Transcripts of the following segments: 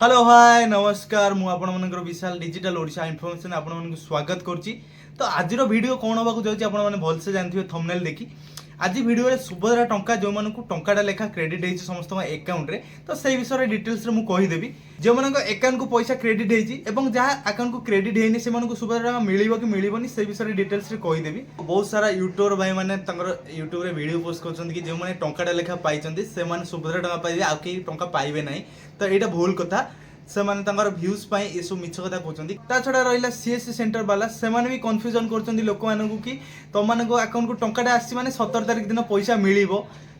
Hello hi नमस्कार मु आपण मनकर विशाल डिजिटल ओडिशा इन्फॉर्मेशन आपण मन स्वागत करची। तो आज वीडियो कौन होगा जाऊँगी आपण मैंने भलसे जानते थंबनेल देखी। आज वीडियो सुभद्रा टंका जो मान टंकाटा लेखा क्रेडिट होती समस्त अकाउंट रे तो से विषय डिटेल्स रे मु कहीदेवी जो मान अकाउंट को पैसा क्रेडिट होती जहाँ अकाउंट को क्रेडिट होनी से सुभद्रा टंका मिल कि मिलनी से विषय डिटेल्स रे कहीदेवी। बहुत सारा यूट्यूबर भाई मैंने यूट्यूब रे वीडियो पोस्ट कर जो मैंने टंकाटा लेखा पाई से सुभद्रा टंका पाइबे आउ कहीं टंका पाइबे ना तो यहाँ भूल कथा से भ्यूज ये सब मिछ कथा कहते। ता छड़ा रहा सीएससी सेंटर वाला से भी कन्फ्यूजन कर लोक मानू कि तुम अकाउंट को टंकाटा आसी 17 तारिख दिन पैसा मिल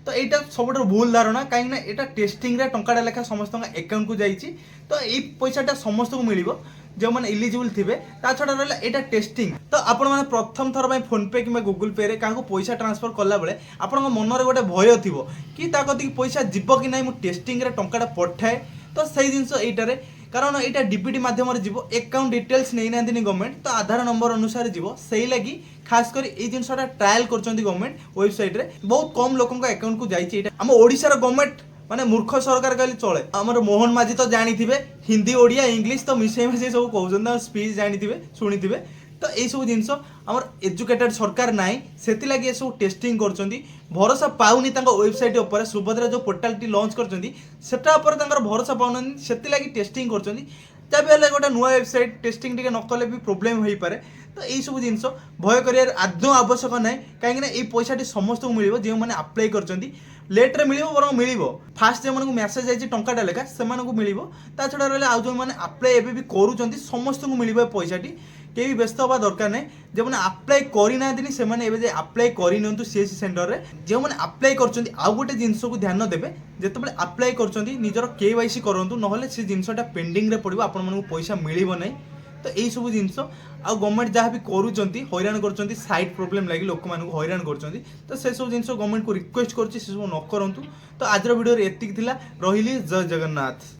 तो यहाँ सब भूल धारणा कहीं यहाँ टेस्टिंग टंकाटा लेखा समस्त अकाउंट को जाइए तो ये पैसाटा समस्त को मिल जो मैंने इलिजिबल थे ता छड़ा रहा यहाँ टेस्टिंग तो आपण मैंने प्रथम थर फोन पे कि गूगल पे क्या पैसा ट्रांसफर कला बेले आपण मनरे गोटे भय थी कि कति पैसा जीव कि ना टेस्टिंग टंकाटा पठाए तो सही जिनस यहीटारे कारण यहाँ डीपीटी मध्यम जीव अकाउंट डिटेल्स नहीं ना गवर्नमेंट तो आधार नंबर अनुसार जीव से लगी खास कर ये जिनसा ट्रायल कर गवर्नमेंट वेबसाइट रे बहुत कम लोक अकाउंट को जाइए आम ओडिशार गवर्नमेंट माने मूर्ख सरकार कहले चले आमर मोहन माझी तो जानी हिंदी ओडिया इंग्लिश तो मिसई मिसई सब कहते स्पीच जानी शुणी तो यही सब जिनस आमर एजुकेटेड सरकार नाई से ये सब टेस्टिंग कर भरोसा पाऊनी वेबसाइट उपर सुभद्रा जो पोर्टाल लॉन्च कर भरोसा पाऊना से टेस्टिंग कर जब गोटे नुआ वेबसाइट टेस्टिंग टे न कले भी प्रोब्लेम हो पारे तो यही सब जिनस भय कर आदौ आवश्यक ना कहीं पैसा समस्त को मिल जो मैंने अप्लाई कर लेट्रे मिल बर मिल फास्ट जो मैसेज आई टंकाटा लेखा से मिल ता छड़ा रहा आज जो मैंने अप्लाई एवं भी करूँ समस्त को मिल पैसाटी के भी व्यस्त हवा दरकार नहीं जो मैंने अप्लाई करना से अप्लाई कर सीएससी सेंटर रे जो मैंने अप्लाई कर आउ गोटे जिनस को ध्यान देवे जिते अप्लाई कर निजर केवाईसी करूँ ना से जिनसा पेंडिंग रे पड़ो आपको पैसा मिल ना तो यही सब जिनस आ गवर्नमेंट जहाँ भी करूँ हैरान कर साइड प्रोब्लेम लगी लोक मानक हैरान कर तो से सब जिनस गवर्नमेंट को रिक्वेस्ट कर सब न करूँ तो आज वीडियो एतिक रही जय जगन्नाथ।